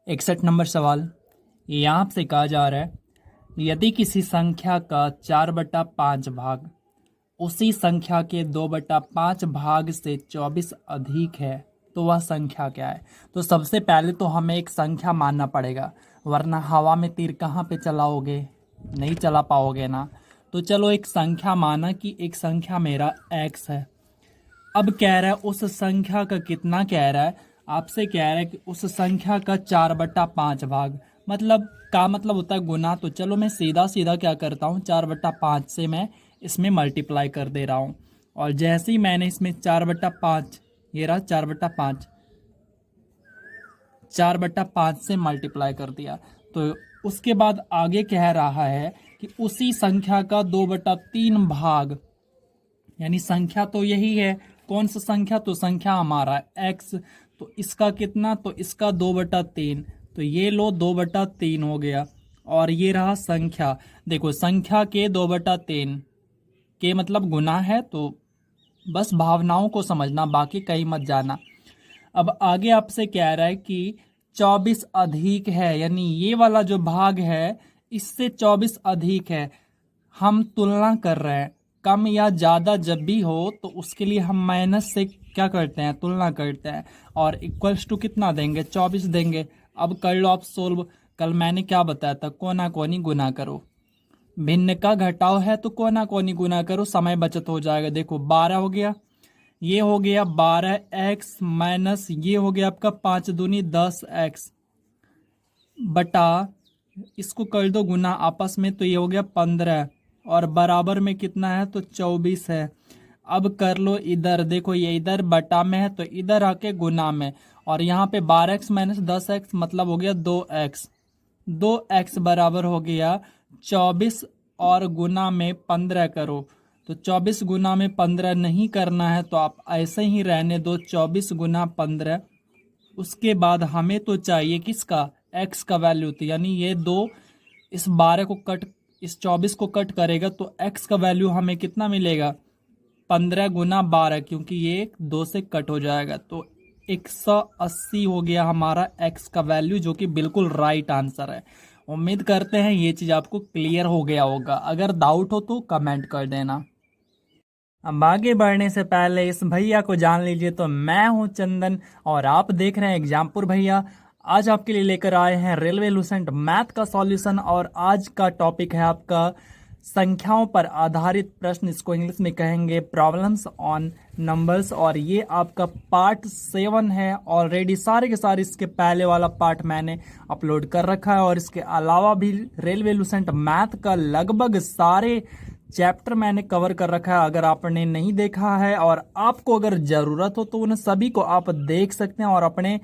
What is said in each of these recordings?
61 number सवाल। यहाँ से कहा जा रहा है यदि किसी संख्या का 4/5 भाग उसी संख्या के 2/5 भाग से 24 अधिक है तो वह संख्या क्या है। तो सबसे पहले तो हमें एक संख्या मानना पड़ेगा, वरना हवा में तीर कहाँ पे चलाओगे, नहीं चला पाओगे ना। तो चलो एक संख्या माना कि एक संख्या मेरा x है। अब कह रहा है उस संख्या का कितना, कह रहा है आपसे, कह रहा है कि उस संख्या का 4/5 भाग, मतलब का मतलब होता है गुना। तो चलो मैं सीधा सीधा क्या करता हूँ, 4/5 से मैं इसमें मल्टीप्लाई कर दे रहा हूँ। और जैसे ही मैंने इसमें 4/5, ये रहा 4/5, 4/5 से मल्टीप्लाई कर दिया, तो उसके बाद आगे कह रहा है कि उसी संख्या का 2/3 भाग, यानी संख्या तो यही है, कौन सा संख्या, तो संख्या हमारा x। तो इसका कितना, तो इसका 2/3, तो ये लो 2/3 हो गया। और ये रहा संख्या, देखो संख्या के 2/3 के मतलब गुना है, तो बस भावनाओं को समझना, बाकी कहीं मत जाना। अब आगे आपसे कह रहा है कि 24 अधिक है, यानी ये वाला जो भाग है इससे 24 अधिक है। हम तुलना कर रहे हैं, कम या ज़्यादा जब भी हो तो उसके लिए हम माइनस से क्या करते हैं, तुलना करते हैं। और इक्वल्स टू कितना देंगे, 24 देंगे। अब कर लो आप सोल्व। कल मैंने क्या बताया था, कोना कोनी गुना करो। भिन्न का घटाव है तो कोना कोनी गुना करो, समय बचत हो जाएगा। देखो 12 हो गया, ये हो गया 12x माइनस ये हो गया आपका 5 दूनी 10x बटा, इसको कर दो गुना आपस में, तो ये हो गया 15 और बराबर में कितना है, तो 24 है। अब कर लो इधर, देखो ये इधर बटा में है तो इधर आके गुना में, और यहाँ पे 12x माइनस 10x मतलब हो गया 2x। 2x बराबर हो गया 24 और गुना में 15 करो, तो 24 गुना में 15 नहीं करना है तो आप ऐसे ही रहने दो, 24 गुना 15। उसके बाद हमें तो चाहिए किसका, x का वैल्यू, तो यानी ये दो इस 12 को कट, इस 24 को कट करेगा तो x का वैल्यू हमें कितना मिलेगा, 15 गुना 12, क्योंकि ये 2 से कट हो जाएगा, तो 180 हो गया हमारा x का वैल्यू, जो कि बिल्कुल राइट आंसर है। उम्मीद करते हैं ये चीज़ आपको क्लियर हो गया होगा। अगर डाउट हो तो कमेंट कर देना। अब आगे बढ़ने से पहले इस भैया को जान लीजिए, तो मैं हूं चंदन और आप देख रहे हैं एग्जामपुर भैया। आज आपके लिए लेकर आए हैं रेलवे लूसेंट मैथ का सॉल्यूशन, और आज का टॉपिक है आपका संख्याओं पर आधारित प्रश्न, इसको इंग्लिश में कहेंगे प्रॉब्लम्स ऑन नंबर्स। और ये आपका पार्ट 7 है। ऑलरेडी सारे के सारे इसके पहले वाला पार्ट मैंने अपलोड कर रखा है, और इसके अलावा भी रेलवे लूसेंट मैथ का लगभग सारे चैप्टर मैंने कवर कर रखा है। अगर आपने नहीं देखा है और आपको अगर ज़रूरत हो तो उन सभी को आप देख सकते हैं और अपने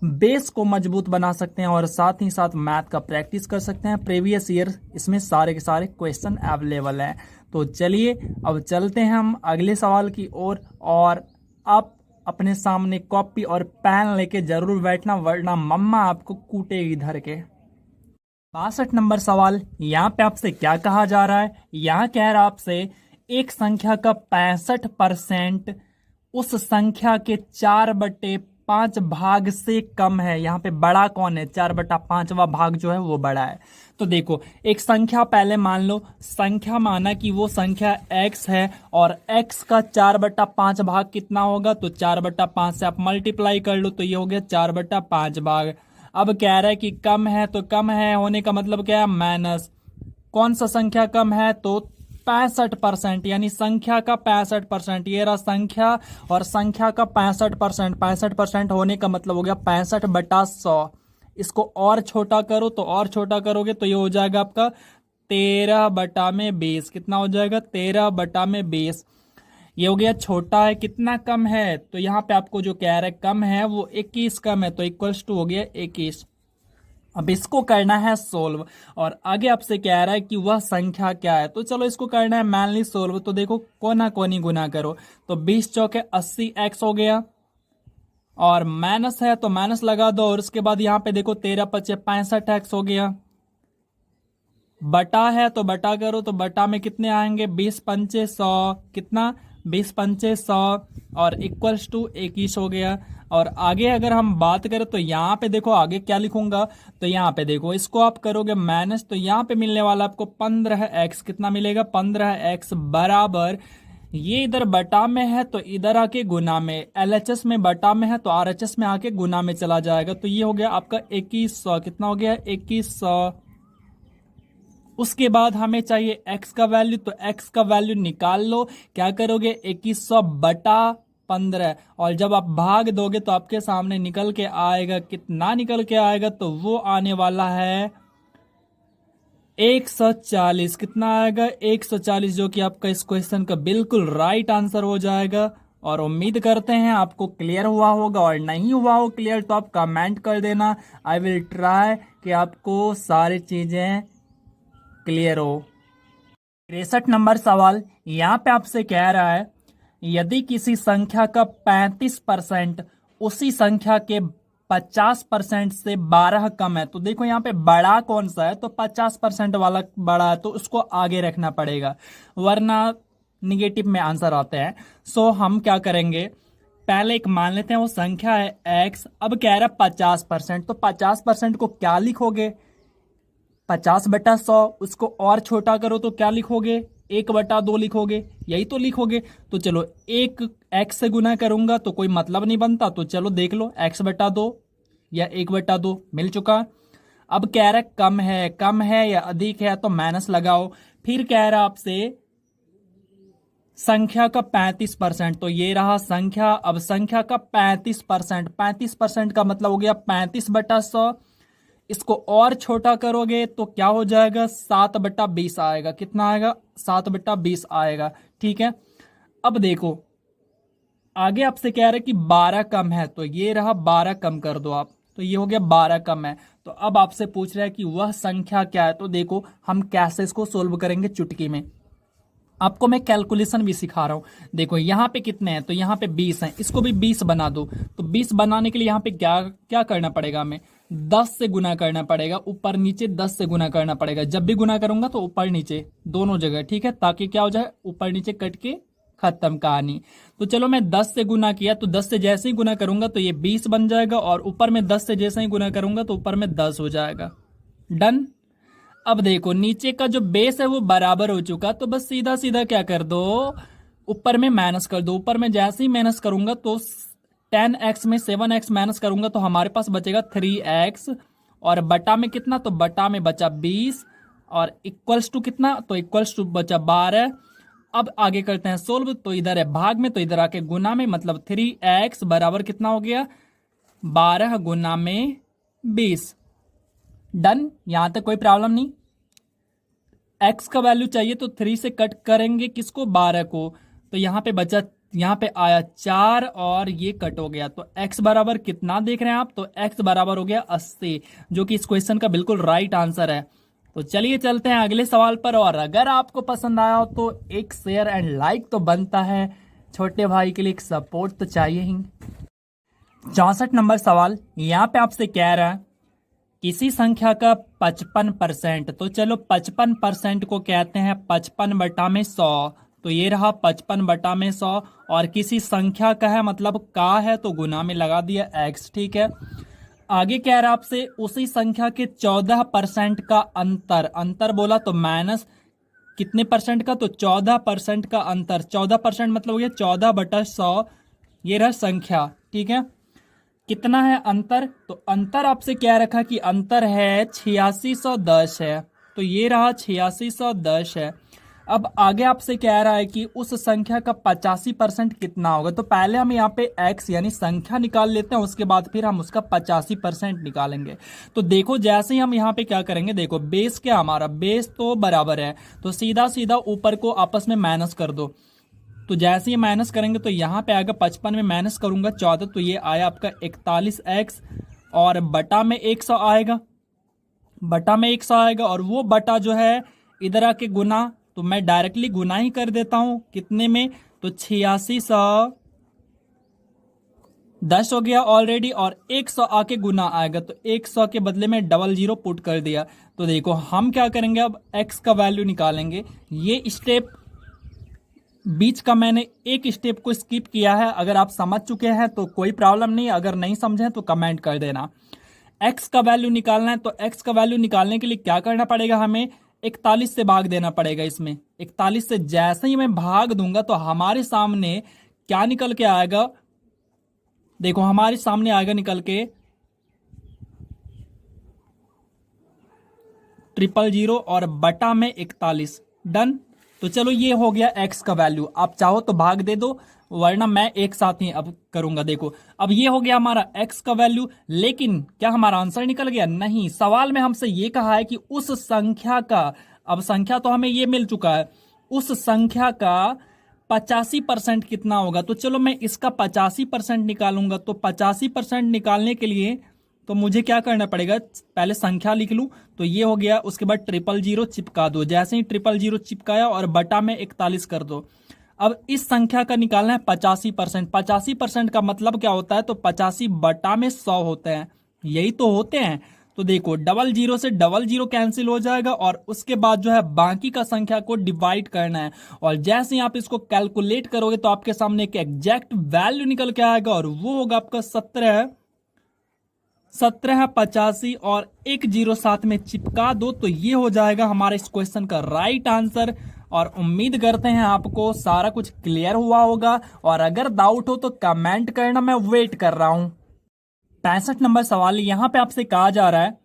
बेस को मजबूत बना सकते हैं, और साथ ही साथ मैथ का प्रैक्टिस कर सकते हैं। प्रीवियस ईयर इसमें सारे के सारे क्वेश्चन अवेलेबल हैं। तो चलिए अब चलते हैं हम अगले सवाल की ओर, और आप अपने सामने कॉपी और पेन लेके जरूर बैठना, वरना मम्मा आपको कूटेगी धर के। 62 नंबर सवाल। यहाँ पे आपसे क्या कहा जा रहा है, यहाँ कह रहा है आपसे एक संख्या का 65% उस संख्या के 4/5 भाग से कम है। यहाँ पे बड़ा कौन है, 4/5वां भाग जो है वो बड़ा है। तो देखो एक संख्या पहले मान लो, संख्या माना कि वो संख्या x है, और x का 4/5 भाग कितना होगा, तो 4/5 से आप मल्टीप्लाई कर लो, तो ये हो गया 4/5 भाग। अब कह रहा है कि कम है, तो कम है होने का मतलब क्या है, माइनस। कौन सा संख्या कम है, तो 65%, यानी संख्या का 65%। ये रहा संख्या, और संख्या का 65%, 65% होने का मतलब हो गया 65/100। इसको और छोटा करो, तो और छोटा करोगे तो ये हो जाएगा आपका 13/20। कितना हो जाएगा, 13/20। ये हो गया छोटा है। कितना कम है, तो यहाँ पे आपको जो कह रहा है कम है वो 21 कम है, तो इक्वल्स टू हो गया 21। अब इसको करना है सोल्व, और आगे आपसे कह रहा है कि वह संख्या क्या है। तो चलो इसको करना है मैनली सोल्व। तो देखो कोना कोनी गुना करो, तो 20 चौके 80x हो गया, और माइनस है तो माइनस लगा दो, और उसके बाद यहाँ पे देखो 13×5 65x हो गया। बटा है तो बटा करो, तो बटा में कितने आएंगे, 20×5 100, कितना 20 पंचे 100 और इक्वल्स टू 21 हो गया। और आगे अगर हम बात करें तो यहाँ पे देखो आगे क्या लिखूंगा, तो यहाँ पे देखो इसको आप करोगे माइनस, तो यहाँ पे मिलने वाला आपको 15x, कितना मिलेगा 15x बराबर, ये इधर बटा में है तो इधर आके गुना में, LHS में बटा में है तो RHS में आके गुना में चला जाएगा। तो ये हो गया आपका 2100, कितना हो गया 2100। उसके बाद हमें चाहिए x का वैल्यू, तो x का वैल्यू निकाल लो, क्या करोगे 2100 बटा 15, और जब आप भाग दोगे तो आपके सामने निकल के आएगा, कितना निकल के आएगा, तो वो आने वाला है 140। कितना आएगा 140, जो कि आपका इस क्वेश्चन का बिल्कुल राइट आंसर हो जाएगा। और उम्मीद करते हैं आपको क्लियर हुआ होगा, और नहीं हुआ हो क्लियर तो आप कमेंट कर देना, आई विल ट्राई कि आपको सारी चीजें क्लियर हो। 63 नंबर सवाल यहाँ पे आपसे कह रहा है, यदि किसी संख्या का 35% उसी संख्या के 50% से 12 कम है, तो देखो यहाँ पे बड़ा कौन सा है, तो 50% वाला बड़ा है, तो उसको आगे रखना पड़ेगा, वरना निगेटिव में आंसर आते हैं। सो हम क्या करेंगे, पहले एक मान लेते हैं वो संख्या है x, अब कह रहा है 50%, तो 50% को क्या लिखोगे 50/100, उसको और छोटा करो तो क्या लिखोगे 1/2 लिखोगे, यही तो लिखोगे। तो चलो एक x से गुना करूंगा तो कोई मतलब नहीं बनता, तो चलो देख लो x/2 या 1/2 मिल चुका। अब कह रहा है कम है या अधिक है, तो माइनस लगाओ। फिर कह रहा आपसे संख्या का 35%, तो ये रहा संख्या, अब संख्या का 35%, 35% का मतलब हो गया 35/100, इसको और छोटा करोगे तो क्या हो जाएगा 7/20 आएगा, कितना आएगा 7/20 आएगा, ठीक है। अब देखो आगे आपसे कह रहे कि 12 कम है, तो ये रहा 12 कम कर दो आप, तो ये हो गया 12 कम है। तो अब आपसे पूछ रहा है कि वह संख्या क्या है, तो देखो हम कैसे इसको सोल्व करेंगे चुटकी में, आपको मैं कैलकुलेशन भी सिखा रहा हूं। देखो यहाँ पे कितने हैं, तो यहाँ पे 20 हैं, इसको भी 20 बना दो। तो 20 बनाने के लिए यहाँ पे क्या क्या करना पड़ेगा, हमें 10 से गुना करना पड़ेगा, ऊपर नीचे 10 से गुना करना पड़ेगा। जब भी गुना करूंगा तो ऊपर नीचे दोनों जगह, ठीक है, ताकि क्या हो जाए ऊपर नीचे कट के खत्म कहानी। तो चलो मैं 10 से गुना किया, तो 10 से जैसे ही गुना करूंगा तो ये 20 बन जाएगा, और ऊपर में 10 से जैसे ही गुना करूंगा तो ऊपर में 10 हो जाएगा, डन। अब देखो नीचे का जो बेस है वो बराबर हो चुका, तो बस सीधा सीधा क्या कर दो ऊपर में माइनस कर दो। ऊपर में जैसे ही माइनस करूंगा तो 10x में 7x माइनस करूंगा तो हमारे पास बचेगा 3x, और बटा में कितना, तो बटा में बचा 20, और इक्वल्स टू कितना, तो इक्वल्स टू बचा 12। अब आगे करते हैं सोल्व, तो इधर है भाग में, तो इधर आके गुना में, मतलब 3x बराबर कितना हो गया 12 गुना में 20, डन। यहां तक कोई प्रॉब्लम नहीं। x का वैल्यू चाहिए तो 3 से कट करेंगे किसको 12 को, तो यहां पे बचा, यहां पे आया 4 और ये कट हो गया, तो x बराबर कितना देख रहे हैं आप, तो x बराबर हो गया 80, जो कि इस क्वेश्चन का बिल्कुल राइट आंसर है। तो चलिए चलते हैं अगले सवाल पर, और अगर आपको पसंद आया हो तो एक शेयर एंड लाइक तो बनता है, छोटे भाई के लिए एक सपोर्ट तो चाहिए ही। 64 नंबर सवाल यहाँ पे आपसे कह रहा है किसी संख्या का 55%, तो चलो 55% को कहते हैं 55/100, तो ये रहा 55/100, और किसी संख्या का है मतलब का है तो गुना में लगा दिया x, ठीक है। आगे कह रहा आपसे उसी संख्या के 14% का अंतर बोला तो माइनस कितने परसेंट का, तो 14% का अंतर, 14% मतलब हो गया 14/100, ये रहा संख्या, ठीक है। कितना है अंतर, तो अंतर आपसे क्या रखा कि अंतर है 8610 है, तो ये रहा 8610 है। अब आगे आपसे कह रहा है कि उस संख्या का 85% कितना होगा, तो पहले हम यहाँ पे x यानी संख्या निकाल लेते हैं, उसके बाद फिर हम उसका 85% निकालेंगे। तो देखो जैसे ही हम यहाँ पे क्या करेंगे, देखो बेस क्या हमारा, बेस तो बराबर है, तो सीधा सीधा ऊपर को आपस में माइनस कर दो। तो जैसे ही माइनस करेंगे तो यहाँ पे आएगा 55 में माइनस करूंगा 14, तो ये आया आपका 41x, और बटा में 100 आएगा, बटा में 100 आएगा, और वो बटा जो है इधर आके गुना, तो मैं डायरेक्टली गुना ही कर देता हूं कितने में, तो 8610 हो गया ऑलरेडी, और 100 आके गुना आएगा, तो 100 के बदले में 00 पुट कर दिया। तो देखो हम क्या करेंगे, अब x का वैल्यू निकालेंगे, ये स्टेप बीच का मैंने एक स्टेप को स्किप किया है। अगर आप समझ चुके हैं तो कोई प्रॉब्लम नहीं, अगर नहीं समझे तो कमेंट कर देना। एक्स का वैल्यू निकालना है, तो एक्स का वैल्यू निकालने के लिए क्या करना पड़ेगा, हमें 41 से भाग देना पड़ेगा। इसमें 41 से जैसे ही मैं भाग दूंगा तो हमारे सामने क्या निकल के आएगा, देखो हमारे सामने आएगा निकल के 000 और बटा में 41। डन। तो चलो ये हो गया एक्स का वैल्यू। आप चाहो तो भाग दे दो, वरना मैं एक साथ ही अब करूंगा। देखो अब ये हो गया हमारा एक्स का वैल्यू। लेकिन क्या हमारा आंसर निकल गया? नहीं। सवाल में हमसे ये कहा है कि उस संख्या का, अब संख्या तो हमें ये मिल चुका है, उस संख्या का 85% कितना होगा। तो चलो मैं इसका 85% निकालूंगा। तो 85% निकालने के लिए तो मुझे क्या करना पड़ेगा, पहले संख्या लिख लूं। तो ये हो गया, उसके बाद 000 चिपका दो। जैसे ही 000 चिपकाया और बटा में 41 कर दो। अब इस संख्या का निकालना है 85%। 85% का मतलब क्या होता है, तो 85 बटा में 100 होते हैं, यही तो होते हैं। तो देखो 00 से 00 कैंसिल हो जाएगा और उसके बाद जो है बाकी का संख्या को डिवाइड करना है। और जैसे ही आप इसको कैलकुलेट करोगे तो आपके सामने एक एग्जैक्ट वैल्यू निकल के आएगा और वो होगा आपका 1785 और 107 में चिपका दो। तो ये हो जाएगा हमारे इस क्वेश्चन का राइट आंसर। और उम्मीद करते हैं आपको सारा कुछ क्लियर हुआ होगा, और अगर डाउट हो तो कमेंट करना, मैं वेट कर रहा हूं। 65 नंबर सवाल यहां पे आपसे कहा जा रहा है,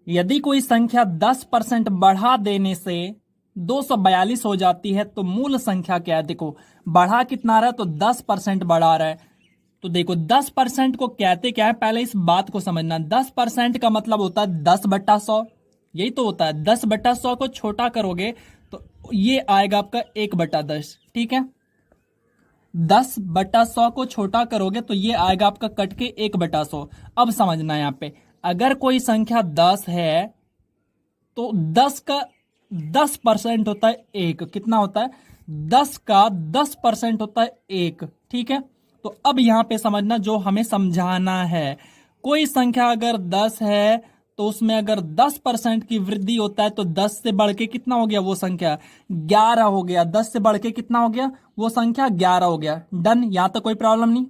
यदि कोई संख्या 10% बढ़ा देने से 242 हो जाती है तो मूल संख्या क्या है। देखो बढ़ा कितना रहा है, तो 10% बढ़ा रहा है। तो देखो 10% को कहते क्या है, पहले इस बात को समझना। 10% का मतलब होता है 10/100, यही तो होता है। 10/100 को छोटा करोगे तो ये आएगा आपका 1/10। ठीक है, 10/100 को छोटा करोगे तो ये आएगा आपका कट के 1/100। अब समझना यहाँ पे, अगर कोई संख्या 10 है तो 10 का 10% होता है 1। कितना होता है? 10 का 10% होता है 1। ठीक है, तो अब यहां पे समझना जो हमें समझाना है। कोई संख्या अगर 10 है तो उसमें अगर 10% की वृद्धि होता है तो 10 से बढ़ के कितना हो गया वो संख्या? 11 हो गया। 10 से बढ़ के कितना हो गया वो संख्या? 11 हो गया। डन, यहां तक कोई प्रॉब्लम नहीं?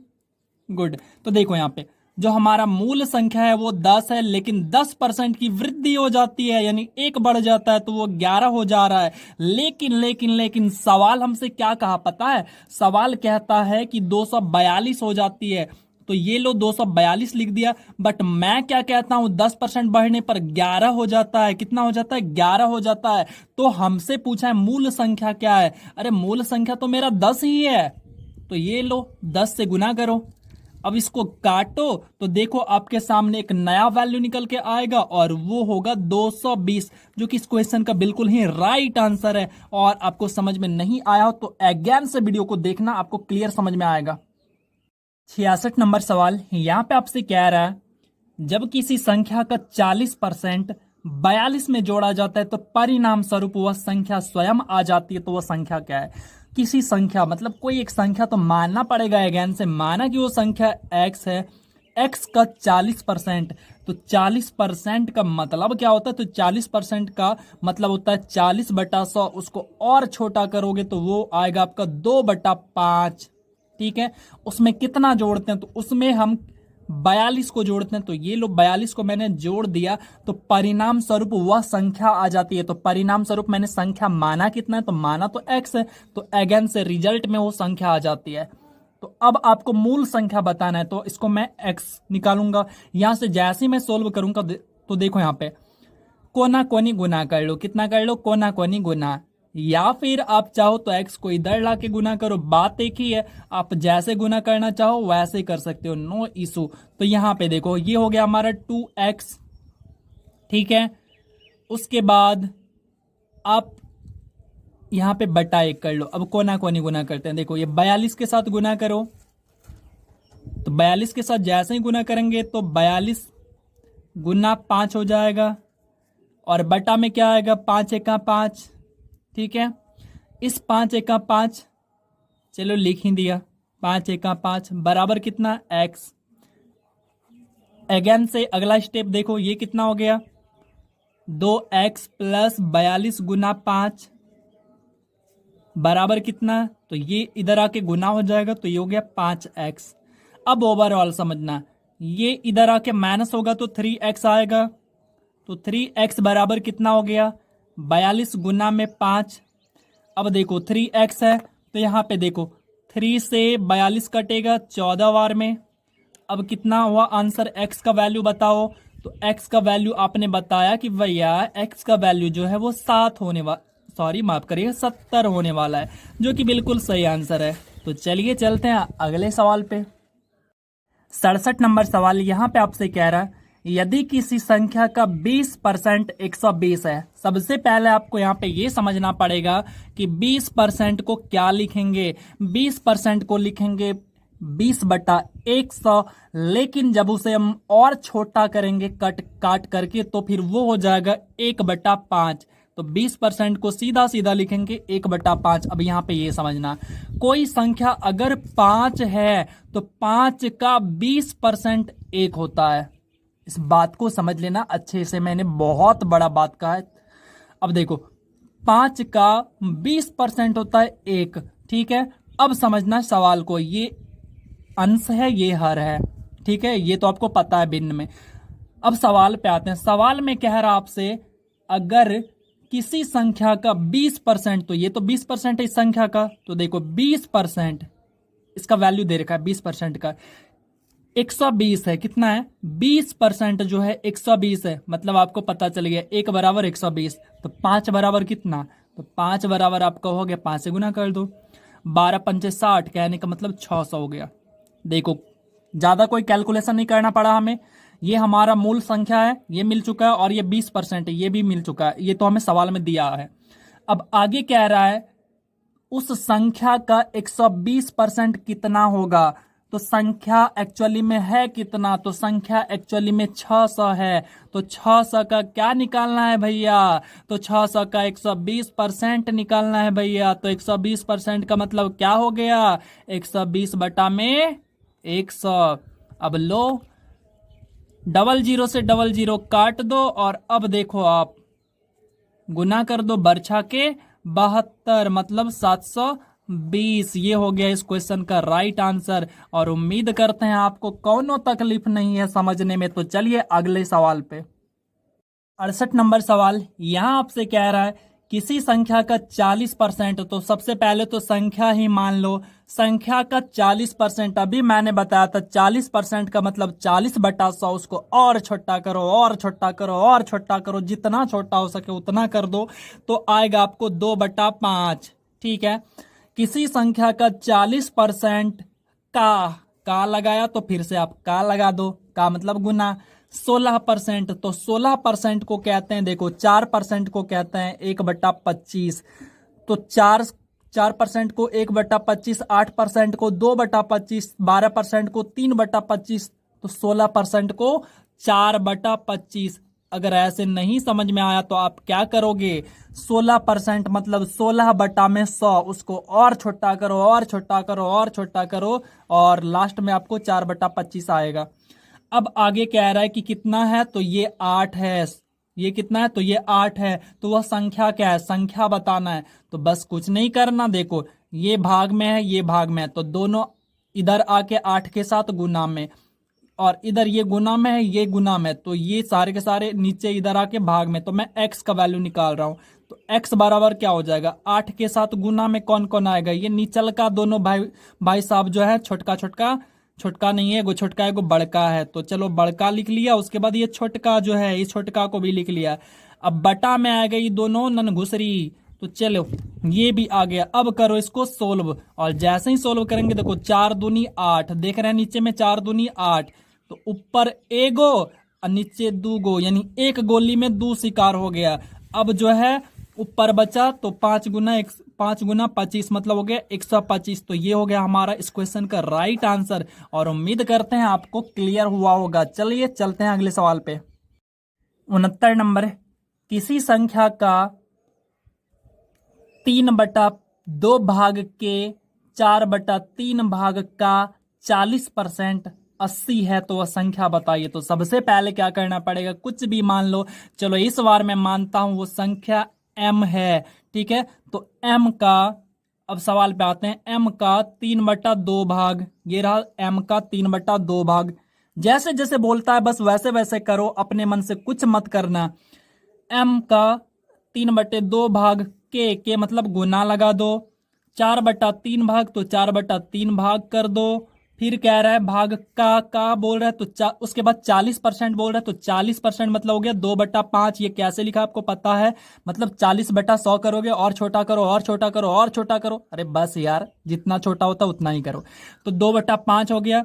गुड। तो देखो यहां पे जो हमारा मूल संख्या है वो 10 है, लेकिन 10% की वृद्धि हो जाती है, यानी 1 बढ़ जाता है तो वो 11 हो जा रहा है। लेकिन लेकिन लेकिन सवाल हमसे क्या कहा पता है? सवाल कहता है कि 242 हो जाती है। तो ये लो 242 लिख दिया, बट मैं क्या कहता हूं, 10% बढ़ने पर 11 हो जाता है। कितना हो जाता है? 11 हो जाता है। तो हमसे पूछा है मूल संख्या क्या है। अरे मूल संख्या तो मेरा 10 ही है। तो ये लो 10 से गुना करो। अब इसको काटो तो देखो आपके सामने एक नया वैल्यू निकल के आएगा और वो होगा 220, जो कि इस क्वेश्चन का बिल्कुल ही राइट आंसर है। और आपको समझ में नहीं आया हो तो अगेन से वीडियो को देखना, आपको क्लियर समझ में आएगा। 66 नंबर सवाल यहां पे आपसे कह रहा है, जब किसी संख्या का 40% 42 में जोड़ा जाता है तो परिणाम स्वरूप वह संख्या स्वयं आ जाती है, तो वह संख्या क्या है। किसी संख्या मतलब कोई एक संख्या तो मानना पड़ेगा, अगेन से माना कि वो संख्या x है, x का 40%। तो 40% का मतलब क्या होता है? तो 40% का मतलब होता है 40/100। उसको और छोटा करोगे तो वो आएगा आपका 2/5। ठीक है, उसमें कितना जोड़ते हैं? तो उसमें हम 42 को जोड़ते हैं। तो ये लो 42 को मैंने जोड़ दिया तो परिणाम स्वरूप वह संख्या आ जाती है। तो परिणाम स्वरूप मैंने संख्या माना कितना है? तो माना तो x है, तो अगेन से रिजल्ट में वो संख्या आ जाती है। तो अब आपको मूल संख्या बताना है, तो इसको मैं x निकालूंगा। यहां से जैसे ही मैं सोल्व करूंगा तो देखो यहां पे कोना कोनी गुना कर लो। कितना कर लो? कोना कोनी गुना। या फिर आप चाहो तो x को इधर लाके गुना करो, बात एक ही है। आप जैसे गुना करना चाहो वैसे कर सकते हो, नो इशू। तो यहां पे देखो ये हो गया हमारा 2x। ठीक है, उसके बाद आप यहां पे बटा 1 कर लो। अब कोना कोनी गुना करते हैं। देखो ये 42 के साथ गुना करो, तो 42 के साथ जैसे ही गुना करेंगे तो 42 गुना 5 हो जाएगा, और बटा में क्या आएगा? 5 एका 5। ठीक है, इस 5 एका 5 चलो लिख ही दिया। 5 एका 5 बराबर कितना? x। अगेन से अगला स्टेप देखो, ये कितना हो गया? 2x + 42 गुना 5। बराबर कितना, तो ये इधर आके गुना हो जाएगा, तो ये हो गया 5x। अब ओवरऑल समझना, ये इधर आके माइनस होगा तो 3x आएगा, तो 3x बराबर कितना हो गया, 42 गुना में 5। अब देखो 3x है तो यहाँ पे देखो 3 से 42 कटेगा 14 बार में। अब कितना हुआ आंसर, x का वैल्यू बताओ। तो x का वैल्यू आपने बताया कि भैया x का वैल्यू जो है वो 7 होने वाला, सॉरी माफ करिए 70 होने वाला है, जो कि बिल्कुल सही आंसर है। तो चलिए चलते हैं अगले सवाल पे। 67 नंबर सवाल यहाँ पे आपसे कह रहा है, यदि किसी संख्या का 20% 120 है। सबसे पहले आपको यहाँ पे ये समझना पड़ेगा कि 20% को क्या लिखेंगे। 20% को लिखेंगे 20/100, लेकिन जब उसे हम और छोटा करेंगे काट करके तो फिर वो हो जाएगा 1/5। तो 20% को सीधा सीधा लिखेंगे 1/5। अब यहाँ पे ये समझना, कोई संख्या अगर 5 है तो 5 का 20% 1 होता है। इस बात को समझ लेना अच्छे से, मैंने बहुत बड़ा बात कहा है। अब देखो 5 का 20% होता है 1, ठीक है। अब समझना सवाल को, ये अंश है ये हर है, ठीक है, ये तो आपको पता है भिन्न में। अब सवाल पे आते हैं। सवाल में कह रहा आपसे, अगर किसी संख्या का 20%, तो ये तो 20% है इस संख्या का, तो देखो 20% इसका वैल्यू दे रखा है 20% का, 120 है। कितना है, 20% जो है 120 है, मतलब आपको पता चल गया 1 बराबर 120। तो 5 बराबर कितना, तो 5 बराबर आपका हो गया 5 से गुना कर दो, 12 पंचे 60, कहने का मतलब 600 हो गया। देखो ज्यादा कोई कैलकुलेशन नहीं करना पड़ा हमें, ये हमारा मूल संख्या है, ये मिल चुका है, और ये 20% है, ये भी मिल चुका है, ये तो हमें सवाल में दिया है। अब आगे कह रहा है उस संख्या का 120% कितना होगा। तो संख्या एक्चुअली में है कितना, तो संख्या एक्चुअली में 600 है। तो 600 का क्या निकालना है भैया, तो 600 का 120% निकालना है भैया। तो 120% का मतलब क्या हो गया, 120/100। अब लो, 00 से 00 काट दो, और अब देखो आप गुना कर दो बरछा के 72, मतलब 720। ये हो गया इस क्वेश्चन का राइट आंसर। और उम्मीद करते हैं आपको कोनो तकलीफ नहीं है समझने में। तो चलिए अगले सवाल पे। 68 नंबर सवाल यहां आपसे कह रहा है, किसी संख्या का 40%, तो सबसे पहले तो संख्या ही मान लो। संख्या का 40%, अभी मैंने बताया था 40% का मतलब 40/100, उसको और छोटा करो और छोटा करो और छोटा करो, जितना छोटा हो सके उतना कर दो, तो आएगा आपको 2/5, ठीक है। किसी संख्या का 40% का लगाया तो फिर से आप का लगा दो, का मतलब गुना। 16%, तो 16% को कहते हैं, देखो 4% को कहते हैं 1/25। तो 4% को 1/25, 8% को 2/25, 12% को 3/25, तो 16% को 4/25। अगर ऐसे नहीं समझ में आया तो आप क्या करोगे, 16% मतलब 16/100, उसको और छोटा करो और छोटा करो और छोटा करो, और लास्ट में आपको 4/25 आएगा। अब आगे कह रहा है कि कितना है, तो ये 8 है। ये कितना है, तो ये 8 है। तो वह संख्या क्या है, संख्या बताना है। तो बस कुछ नहीं करना, देखो ये भाग में है ये भाग में है, तो दोनों इधर आके 8 के साथ गुना में, और इधर ये गुना में है ये गुना में, तो ये सारे के सारे नीचे इधर आके भाग में। तो मैं x का वैल्यू निकाल रहा हूं, तो x बराबर क्या हो जाएगा, 8 के साथ गुना में कौन कौन आएगा, ये नीचल का दोनों भाई साहब जो है, छोटका छोटका, छोटका नहीं है, वो छोटका है वो बड़का है, तो चलो बड़का लिख लिया। उसके बाद ये छोटका जो है, इस छोटका को भी लिख लिया। अब बटा में आ गई दोनों नन घुसरी, तो चलो ये भी आ गया। अब करो इसको सोल्व, और जैसे ही सोल्व करेंगे देखो 4 दूनी 8, देख रहे हैं नीचे में 4 दूनी 8, तो ऊपर एगो और नीचे 2 गो, यानी एक गोली में 2 शिकार हो गया। अब जो है ऊपर बचा तो 5 गुना 25, मतलब हो गया 125। तो ये हो गया हमारा इस क्वेश्चन का राइट आंसर, और उम्मीद करते हैं आपको क्लियर हुआ होगा। चलिए चलते हैं अगले सवाल पे। 69 नंबर, किसी संख्या का 3/2 भाग के 4/3 भाग का 40% 80 है, तो वह संख्या बताइए। तो सबसे पहले क्या करना पड़ेगा, कुछ भी मान लो, चलो इस बार मैं मानता हूं वो संख्या m है, ठीक है। तो m का अब सवाल पे आते हैं। m का 3/2 भाग, ये रहा m का 3/2 भाग। जैसे जैसे बोलता है बस वैसे वैसे करो, अपने मन से कुछ मत करना। m का 3/2 भाग के मतलब गुना लगा दो, 4/3 भाग तो 4/3 भाग कर दो। फिर कह रहा है भाग का बोल रहा है तो उसके बाद 40% बोल रहा है तो 40% मतलब हो गया 2/5। ये कैसे लिखा आपको पता है? मतलब 40/100 करोगे, और छोटा करो और छोटा करो और छोटा करो। अरे बस यार, जितना छोटा होता उतना ही करो। तो 2/5 हो गया,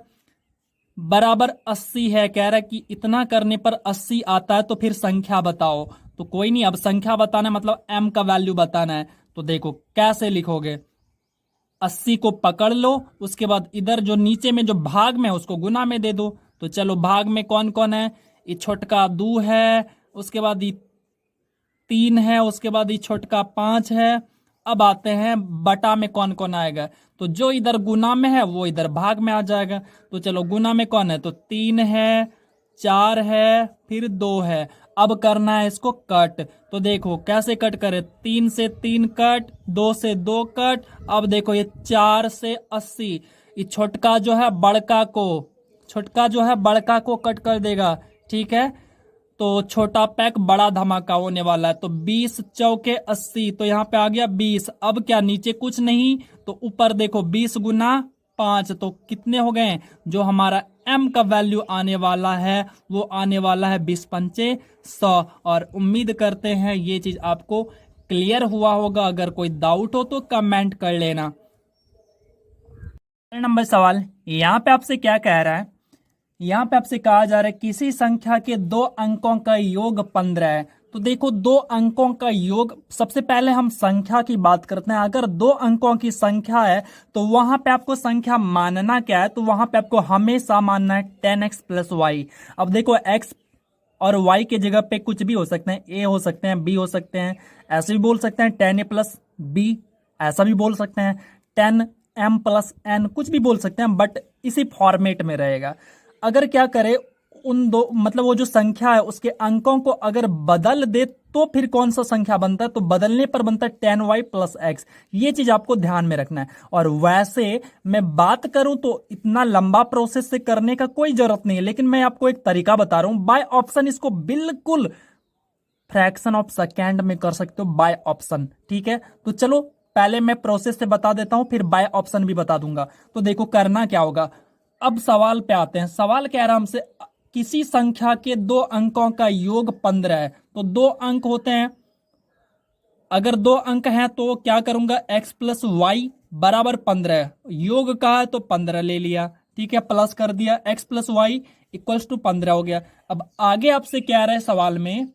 बराबर 80 है। कह रहा है कि इतना करने पर 80 आता है तो फिर संख्या बताओ। तो कोई नहीं, अब संख्या बताना है मतलब m का वैल्यू बताना है। तो देखो कैसे लिखोगे, 80 को पकड़ लो, उसके बाद इधर जो नीचे में जो भाग में है उसको गुना में दे दो। तो चलो भाग में कौन कौन है, ये छोटका 2 है, उसके बाद ये 3 है, उसके बाद ये छोटका 5 है। अब आते हैं बटा में कौन कौन आएगा, तो जो इधर गुना में है वो इधर भाग में आ जाएगा। तो चलो गुना में कौन है, तो 3 है, 4 है, फिर 2 है। अब करना है इसको कट। तो देखो कैसे कट करे, 3 से 3 कट, 2 से 2 कट। अब देखो ये 4 से 80, ये छोटका जो है बड़का को, छोटका जो है बड़का को कट कर देगा। ठीक है, तो छोटा पैक बड़ा धमाका होने वाला है। तो 20 चौके 80, तो यहाँ पे आ गया 20। अब क्या, नीचे कुछ नहीं तो ऊपर देखो 20 गुना 5, तो कितने हो गए? जो हमारा m का वैल्यू आने वाला है वो आने वाला है 20×5 100। और उम्मीद करते हैं ये चीज आपको क्लियर हुआ होगा। अगर कोई डाउट हो तो कमेंट कर लेना। नंबर सवाल, यहाँ पे आपसे क्या कह रहा है, यहाँ पे आपसे कहा जा रहा है किसी संख्या के 2 अंकों का योग 15 है। तो देखो 2 अंकों का योग, सबसे पहले हम संख्या की बात करते हैं। अगर 2 अंकों की संख्या है तो वहां पे आपको संख्या मानना क्या है, तो वहां पे आपको हमेशा मानना है 10x + y। अब देखो x और y के जगह पे कुछ भी हो सकते हैं, a हो सकते हैं, b हो सकते हैं, ऐसे भी बोल सकते हैं 10a + b, ऐसा भी बोल सकते हैं 10m + n, कुछ भी बोल सकते हैं, बट इसी फॉर्मेट में रहेगा। अगर क्या करे, उन दो मतलब वो जो संख्या है उसके अंकों को अगर बदल दे तो फिर कौन सा संख्या बनता है, तो बदलने पर बनता है 10y + x। ये चीज आपको ध्यान में रखना है। और वैसे मैं बात करूं तो इतना लंबा प्रोसेस से करने का कोई जरूरत नहीं है, लेकिन मैं आपको एक तरीका बता रहा हूं। बाय ऑप्शन इसको बिल्कुल फ्रैक्शन ऑफ सेकेंड में कर सकते हो, बाय ऑप्शन। ठीक है, तो चलो पहले मैं प्रोसेस से बता देता हूं, फिर बाय ऑप्शन भी बता दूंगा। तो देखो करना क्या होगा। अब सवाल पे आते हैं। सवाल कह रहा हमसे किसी संख्या के 2 अंकों का योग 15 है। तो 2 अंक होते हैं, अगर 2 अंक हैं तो क्या करूंगा, x + y = 15। योग कहा है तो 15 ले लिया, ठीक है, प्लस कर दिया, x + y = 15 हो गया। अब आगे आपसे क्या रहा है सवाल में,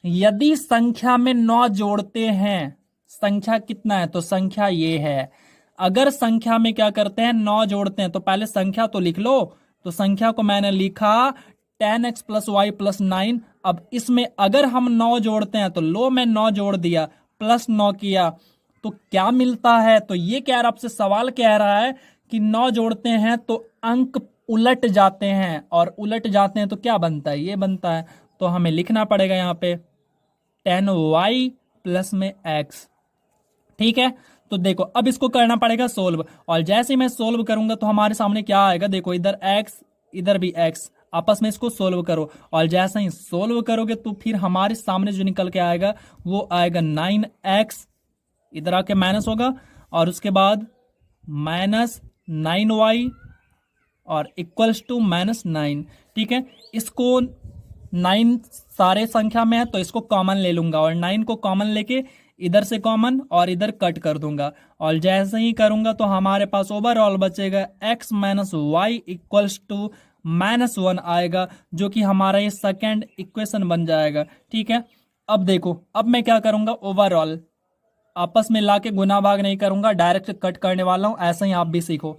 यदि संख्या में 9 जोड़ते हैं, संख्या कितना है, तो संख्या ये है। अगर संख्या में क्या करते हैं, 9 जोड़ते हैं, तो पहले संख्या तो लिख लो। तो संख्या को मैंने लिखा 10x + y + 9। अब इसमें अगर हम 9 जोड़ते हैं तो लो मैं 9 जोड़ दिया, +9 किया, तो क्या मिलता है, तो ये कह रहा आपसे सवाल कह रहा है कि 9 जोड़ते हैं तो अंक उलट जाते हैं, और उलट जाते हैं तो क्या बनता है, ये बनता है। तो हमें लिखना पड़ेगा यहाँ पे 10y + में x। ठीक है, तो देखो अब इसको करना पड़ेगा सोल्व, और जैसे मैं सोल्व करूंगा तो हमारे सामने क्या आएगा, देखो इधर x इधर भी x, आपस में इसको सोल्व करो। और जैसे ही सोल्व करोगे तो फिर हमारे सामने जो निकल के आएगा वो आएगा 9x, इधर आके माइनस होगा, और उसके बाद -9y और = -9। ठीक है, इसको 9 सारे संख्या में है तो इसको कॉमन ले लूंगा, और 9 को कॉमन लेके इधर से कॉमन और इधर कट कर दूंगा। और जैसे ही करूंगा तो हमारे पास ओवरऑल बचेगा x - y = -1 आएगा, जो कि हमारा ये सेकेंड इक्वेशन बन जाएगा। ठीक है, अब देखो अब मैं क्या करूंगा, ओवरऑल आपस में लाके गुना भाग नहीं करूंगा, डायरेक्ट कट करने वाला हूं। ऐसे ही आप भी सीखो,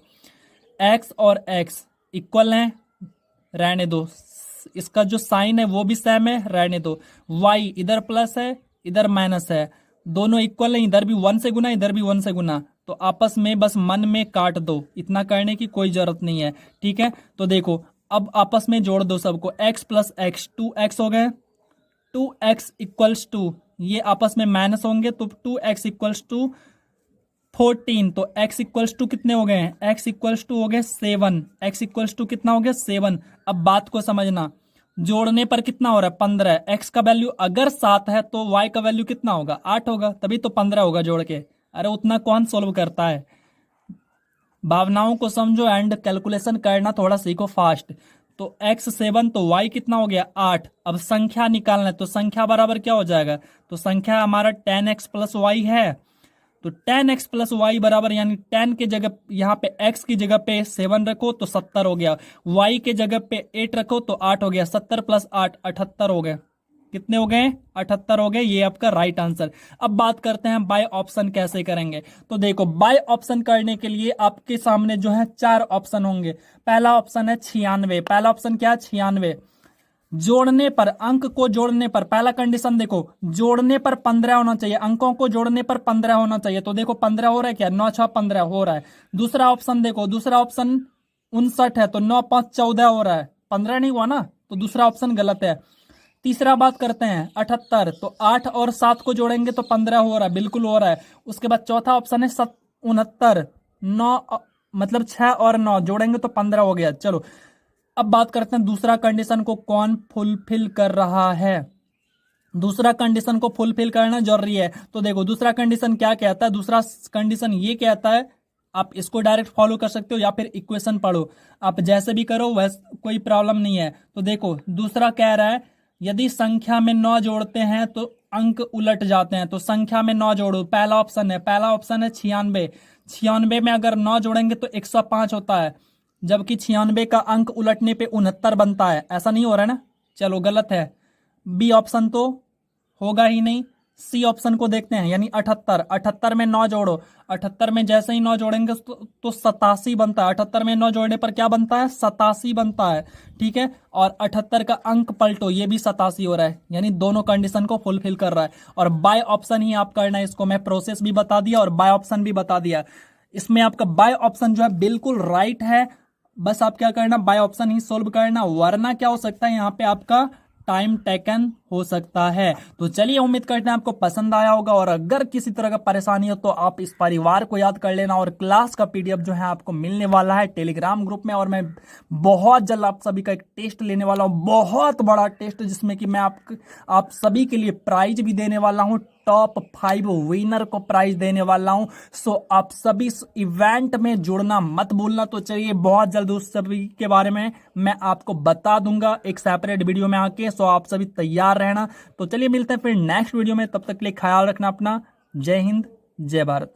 x और x इक्वल है, रहने दो, इसका जो साइन है वो भी सेम है, रहने दो। y इधर प्लस है इधर माइनस है, दोनों इक्वल है, इधर भी 1 से गुना इधर भी 1 से गुना, तो आपस में बस मन में काट दो, इतना करने की कोई जरूरत नहीं है। ठीक है, तो देखो अब आपस में जोड़ दो सबको, x + x 2x हो गए, 2x = 2, ये आपस में माइनस होंगे तो 2x = 14, तो x इक्वल्स टू कितने हो गए हैं, x इक्वल्स टू हो गए 7, x इक्वल्स टू कितना हो गया 7। अब बात को समझना, जोड़ने पर कितना हो रहा है 15, x का वैल्यू अगर 7 है तो y का वैल्यू कितना होगा 8 होगा, तभी तो 15 होगा जोड़ के। अरे उतना कौन सोल्व करता है, भावनाओं को समझो एंड कैलकुलेशन करना थोड़ा सीखो फास्ट। तो x 7 तो y कितना हो गया 8। अब संख्या निकालना है तो संख्या बराबर क्या हो जाएगा, तो संख्या हमारा 10x प्लस वाई है, तो 10x प्लस वाई बराबर यानी 10 के जगह यहाँ पे x की जगह पे 7 रखो तो 70 हो गया, y के जगह पे 8 रखो तो 8 हो गया, 70 प्लस 8 78 हो गए। कितने हो गए 78 हो गए, ये आपका राइट आंसर। अब बात करते हैं बाय ऑप्शन कैसे करेंगे। तो देखो बाय ऑप्शन करने के लिए आपके सामने जो है 4 ऑप्शन होंगे। पहला ऑप्शन है 96, पहला ऑप्शन क्या है 96। जोड़ने पर, अंक को जोड़ने पर, पहला कंडीशन देखो जोड़ने पर 15 होना चाहिए, अंकों को जोड़ने पर 15 होना चाहिए। तो देखो 15 हो रहा है क्या, 9 6 15 हो रहा है। दूसरा ऑप्शन देखो, दूसरा ऑप्शन 59 है तो 9 5 14 हो रहा है, 15 नहीं हुआ ना, तो दूसरा ऑप्शन गलत है। तीसरा बात करते हैं 78, तो 8 और 7 को जोड़ेंगे तो 15 हो रहा है, बिल्कुल हो रहा है। उसके बाद चौथा ऑप्शन है 69, 9 मतलब 6 और 9 जोड़ेंगे तो 15 हो गया। चलो अब बात करते हैं दूसरा कंडीशन को कौन फुलफिल कर रहा है। दूसरा कंडीशन को फुलफिल करना जरूरी है। तो देखो दूसरा कंडीशन क्या कहता है, दूसरा कंडीशन ये कहता है, आप इसको डायरेक्ट फॉलो कर सकते हो या फिर इक्वेशन पढ़ो, आप जैसे भी करो वैसे कोई प्रॉब्लम नहीं है। तो देखो दूसरा कह रहा है यदि संख्या में 9 जोड़ते हैं तो अंक उलट जाते हैं, तो संख्या में 9 जोड़ो, पहला ऑप्शन है 96। 96 में अगर 9 जोड़ेंगे तो 105 होता है, जबकि 96 का अंक उलटने पे 69 बनता है। ऐसा नहीं हो रहा है ना, चलो गलत है। बी ऑप्शन तो होगा ही नहीं। सी ऑप्शन को देखते हैं, यानी 78, 78 में 9 जोड़ो, 78 में जैसे ही 9 जोड़ेंगे तो 87 बनता है। 78 में 9 जोड़ने पर क्या बनता है 87 बनता है, ठीक है। और 78 का अंक पलटो, ये भी 87 हो रहा है, यानी दोनों कंडीशन को फुलफिल कर रहा है। और बाय ऑप्शन ही आप करना है, इसको मैं प्रोसेस भी बता दिया और बाय ऑप्शन भी बता दिया। इसमें आपका बाय ऑप्शन जो है बिल्कुल राइट है, बस आप क्या करना बाय ऑप्शन ही सोल्व करना, वरना क्या हो सकता है यहाँ पे आपका टाइम टेकन हो सकता है। तो चलिए उम्मीद करते हैं आपको पसंद आया होगा, और अगर किसी तरह का परेशानी हो तो आप इस परिवार को याद कर लेना। और क्लास का पीडीएफ जो है आपको मिलने वाला है टेलीग्राम ग्रुप में, और मैं बहुत जल्द आप सभी का एक टेस्ट लेने वाला हूं, बहुत बड़ा टेस्ट, जिसमें कि मैं आप सभी के लिए प्राइज भी देने वाला हूं, टॉप 5 विनर को प्राइज देने वाला हूं। सो आप सभी इस इवेंट में जुड़ना मत भूलना। तो चलिए बहुत जल्द उस सभी के बारे में मैं आपको बता दूंगा एक सेपरेट वीडियो में आके, सो आप सभी तैयार रहना। तो चलिए मिलते हैं फिर नेक्स्ट वीडियो में, तब तक के लिए ख्याल रखना अपना। जय हिंद, जय भारत।